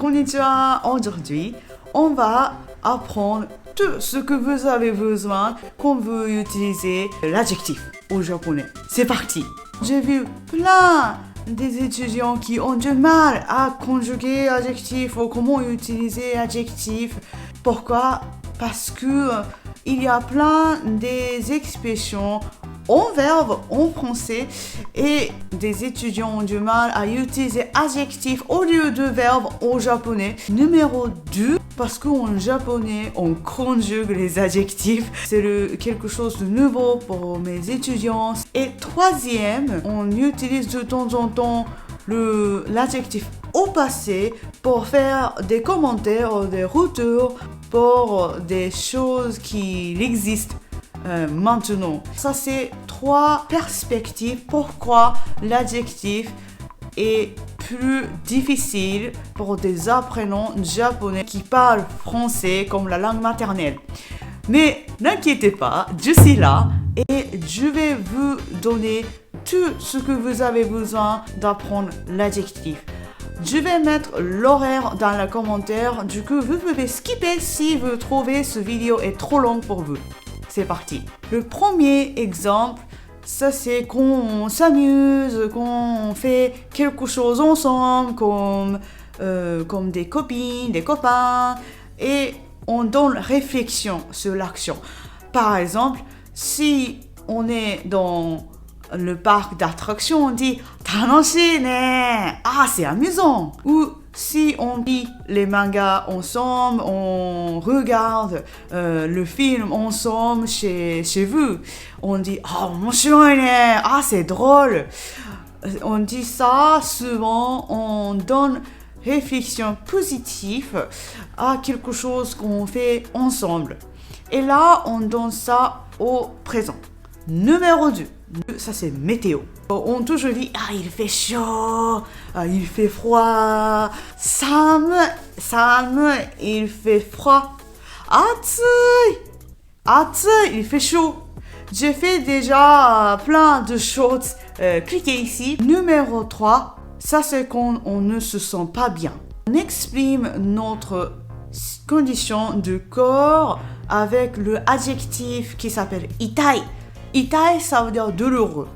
Konnichiwa. Aujourd'hui, on va apprendre tout ce que vous avez besoin quand vous utilisez l'adjectif au japonais. C'est parti. J'ai vu plein des étudiants qui ont du mal à conjuguer adjectif ou comment utiliser adjectif. Pourquoi? Parce que il y a plein des expressions en verbe en français et des étudiants ont du mal à utiliser adjectif au lieu de verbe au japonais. Numéro 2, parce qu'en japonais, on conjugue les adjectifs. C'est quelque chose de nouveau pour mes étudiants. Et troisième, on utilise de temps en temps l'adjectif au passé pour faire des commentaires, des retours pour des choses qui existent maintenant. Ça, c'est 3 perspectives pourquoi l'adjectif est plus difficile pour des apprenants japonais qui parlent français comme la langue maternelle. Mais n'inquiétez pas, je suis là et je vais vous donner tout ce que vous avez besoin d'apprendre l'adjectif. Je vais mettre l'horaire dans les commentaires, du coup vous pouvez skipper si vous trouvez ce vidéo est trop long pour vous. C'est parti. Le premier exemple, ça c'est quand on s'amuse, quand on fait quelque chose ensemble, comme des copines, des copains, et on donne réflexion sur l'action. Par exemple, si on est dans le parc d'attractions, on dit « Tanoshii ne !» Ah, c'est amusant. Ou si on lit les mangas ensemble, on regarde le film ensemble chez vous, on dit « Ah, omoshiroi ne !» Ah, c'est drôle. On dit ça souvent, on donne réflexion positive à quelque chose qu'on fait ensemble. Et là, on donne ça au présent. Numéro 2. Ça, c'est météo. On toujours dit, ah, il fait chaud, il fait froid, samu, il fait froid, atsui, il fait chaud. J'ai fait déjà plein de choses. Cliquez ici. Numéro 3, ça, c'est quand on ne se sent pas bien. On exprime notre condition de corps avec le adjectif qui s'appelle itai. Itai, ça veut dire douloureux.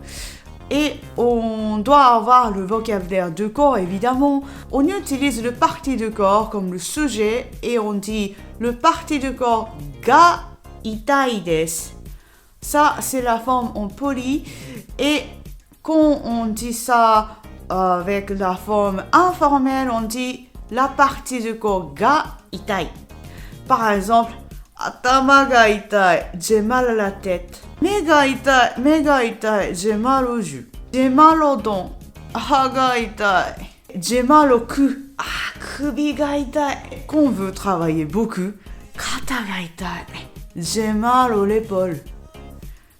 Et on doit avoir le vocabulaire de corps, évidemment. On utilise le parti de corps comme le sujet et on dit le parti de corps ga itai desu. Ça, c'est la forme en poli. Et quand on dit ça avec la forme informelle, on dit la partie de corps ga itai. Par exemple, atama ga itai, j'ai mal à la tête. Mei ga itai, j'ai mal aux yeux. J'ai mal aux dents. Ha ga itai, j'ai mal au cou. Ah, kubi ga itai. Quand on veut travailler beaucoup, kata ga itai, j'ai mal aux épaules.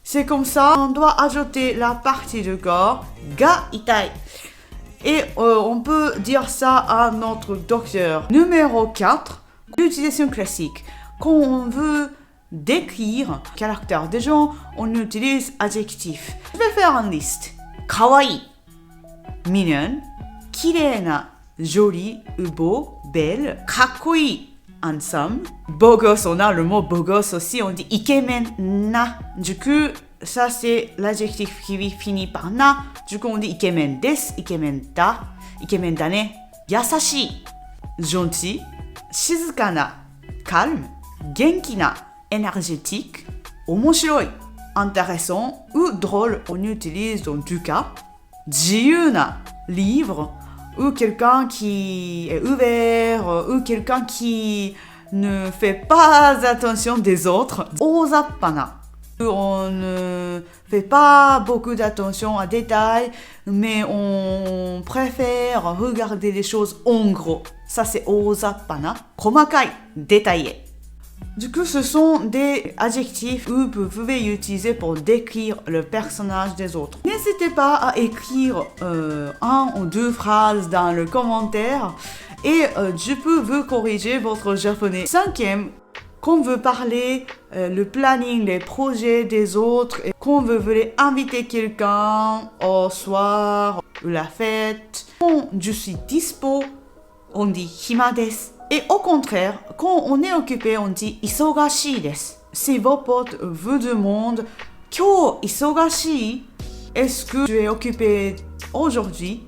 C'est comme ça, on doit ajouter la partie du corps, ga itai. Et on peut dire ça à notre docteur. Numéro 4, l'utilisation classique. Quand on veut décrire le caractère des gens, on utilise adjectif. Je vais faire une liste. Kawaii, mignon, kireina, joli, beau, belle, kakkoi, handsome. Beau gosse, on a le mot beau gosse aussi, on dit ikemen na. Du coup, ça c'est l'adjectif qui finit par na. Du coup, on dit ikemen desu, ikemen da ne. Yasashi, gentil, shizukana, calme, genki na, énergétique, omoshiroi, intéressant ou drôle, on utilise dans du cas. Jiyu na, libre, ou quelqu'un qui est ouvert, ou quelqu'un qui ne fait pas attention des autres. Ozappana, on ne fait pas beaucoup d'attention à détails, mais on préfère regarder les choses en gros. Ça c'est ozappana. Komakai, détaillé. Du coup, ce sont des adjectifs que vous pouvez utiliser pour décrire le personnage des autres. N'hésitez pas à écrire 1 ou 2 phrases dans le commentaire et je peux vous corriger votre japonais. 5e, quand vous parlez le planning, les projets des autres, et quand vous voulez inviter quelqu'un au soir ou la fête, quand je suis dispo, on dit hima desu. Et au contraire, quand on est occupé, on dit isogashi desu. Si vos potes vous demandent kyo isogashi, est-ce que tu es occupé aujourd'hui?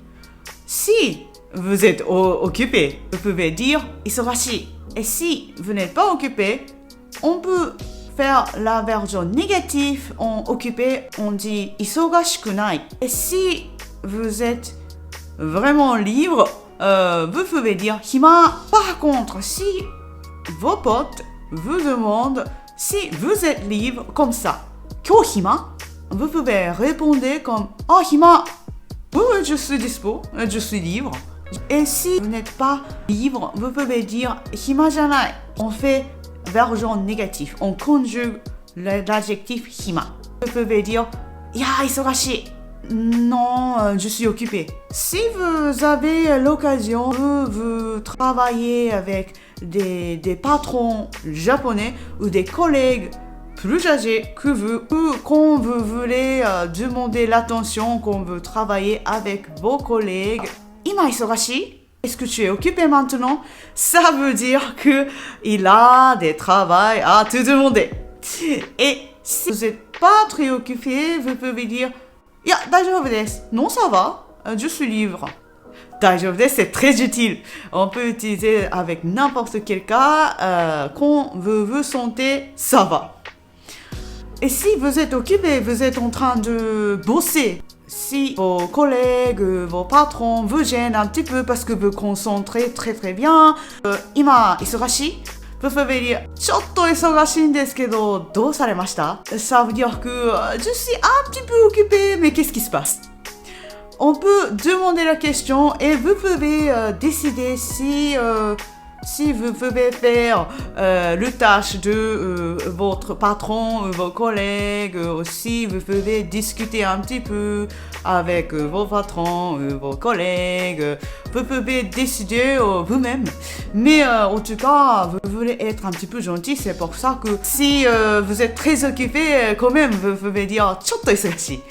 Si vous êtes occupé, vous pouvez dire isogashi. Et si vous n'êtes pas occupé, on peut faire la version négative en occupé, on dit isogashiku nai. Et si vous êtes vraiment libre, vous pouvez dire hima. Par contre, si vos potes vous demandent si vous êtes libre comme ça, kyo hima, vous pouvez répondre comme oh hima, oui, je suis dispo, je suis libre. Et si vous n'êtes pas libre, vous pouvez dire hima janai. On fait version négative, on conjugue l'adjectif hima. Vous pouvez dire ya isogashi. Non, je suis occupé. Si vous avez l'occasion, vous travaillez avec des patrons japonais ou des collègues plus âgés que vous, ou quand vous voulez demander l'attention, quand vous travaillez avec vos collègues, ima isogashi? Est-ce que tu es occupé maintenant? Ça veut dire qu'il a des travails à te demander. Et si vous n'êtes pas très occupé, vous pouvez dire ya, daijoubu desu. Non, ça va, je suis libre. Daijoubu desu, c'est très utile. On peut utiliser avec n'importe quel cas quand vous vous sentez ça va. Et si vous êtes occupé, vous êtes en train de bosser, si vos collègues, vos patrons vous gênent un petit peu parce que vous concentrez très très bien, ima isogashi, vous pouvez dire chotto isogashi desu kedo dou saremashita? Ça veut dire que je suis un petit peu occupé, mais qu'est-ce qui se passe? On peut demander la question et vous pouvez décider si vous pouvez faire le tâche de votre patron, vos collègues, aussi vous pouvez discuter un petit peu avec vos patrons, vos collègues, vous pouvez décider vous-même. Mais en tout cas, vous voulez être un petit peu gentil, c'est pour ça que si vous êtes très occupé, quand même, vous pouvez dire chotto isogashi.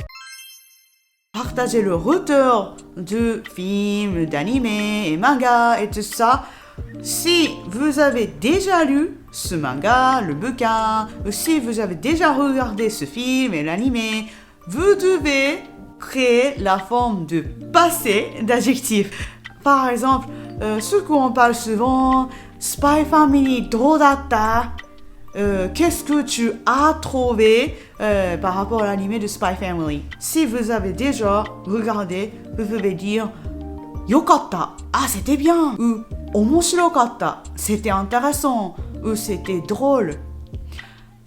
Partagez le retour de films, d'animés et mangas et tout ça. Si vous avez déjà lu ce manga, le bouquin, ou si vous avez déjà regardé ce film et l'animé, vous devez créer la forme de passé d'adjectif. Par exemple, ce qu'on parle souvent, Spy Family dou datta? Qu'est-ce que tu as trouvé par rapport à l'animé de Spy Family? Si vous avez déjà regardé, vous pouvez dire yokatta, ah c'était bien, ou omoshirokata, c'était intéressant, ou c'était drôle.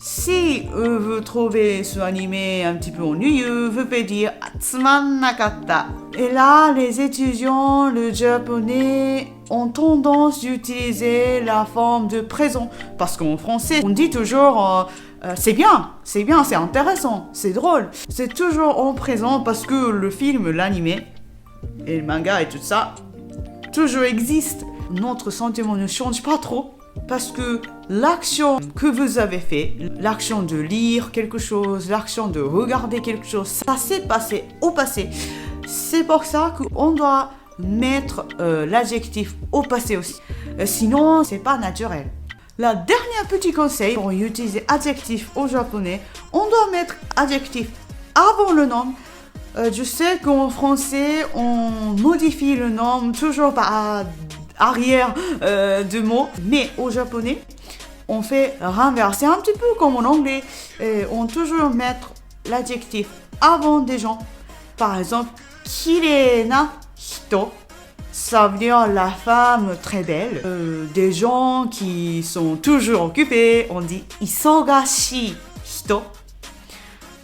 Si vous trouvez ce animé un petit peu ennuyeux, vous pouvez dire tsumannakatta. Et là, les étudiants, le japonais, ont tendance d'utiliser la forme de présent. Parce qu'en français, on dit toujours c'est bien, c'est intéressant, c'est drôle. C'est toujours en présent parce que le film, l'animé, et le manga et tout ça, toujours existe. Notre sentiment ne change pas trop. Parce que l'action que vous avez fait, l'action de lire quelque chose, l'action de regarder quelque chose, ça s'est passé au passé. C'est pour ça qu'on doit mettre l'adjectif au passé aussi. Sinon, c'est pas naturel. La dernière petit conseil pour utiliser adjectif au japonais, on doit mettre adjectif avant le nom. Je sais qu'en français, on modifie le nom toujours par arrière de mots, mais au japonais, on fait renverser un petit peu comme en anglais. On toujours mettre l'adjectif avant des gens. Par exemple, kirei na hito, ça veut dire la femme très belle. Des gens qui sont toujours occupés, on dit isogashi hito.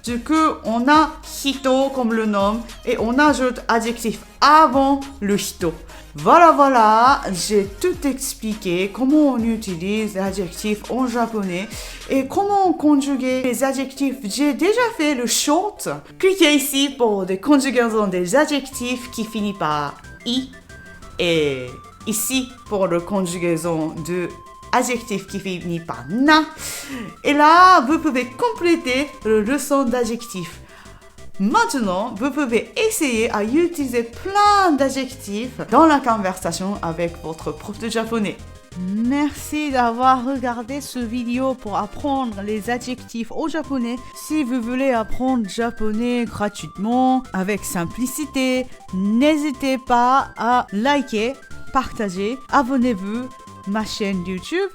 Du coup, on a hito comme le nom et on ajoute adjectif avant le hito. Voilà, j'ai tout expliqué comment on utilise l'adjectif en japonais et comment conjuguer les adjectifs. J'ai déjà fait le short. Cliquez ici pour des conjugaisons des adjectifs qui finissent par i et ici pour la conjugaison de adjectif qui finit par na. Et là, vous pouvez compléter le leçon d'adjectif. Maintenant, vous pouvez essayer à utiliser plein d'adjectifs dans la conversation avec votre prof de japonais. Merci d'avoir regardé ce vidéo pour apprendre les adjectifs au japonais. Si vous voulez apprendre japonais gratuitement, avec simplicité, n'hésitez pas à liker, partager, abonnez-vous à ma chaîne YouTube.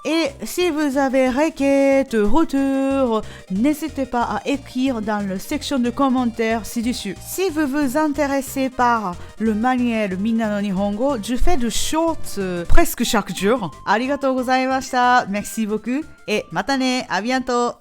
Et si vous avez requêtes, retours, n'hésitez pas à écrire dans la section de commentaires ci-dessus. Si vous vous intéressez par le manuel Minna no Nihongo, je fais de shorts presque chaque jour. Arigatou gozaimashita. Merci beaucoup et mata ne, à bientôt.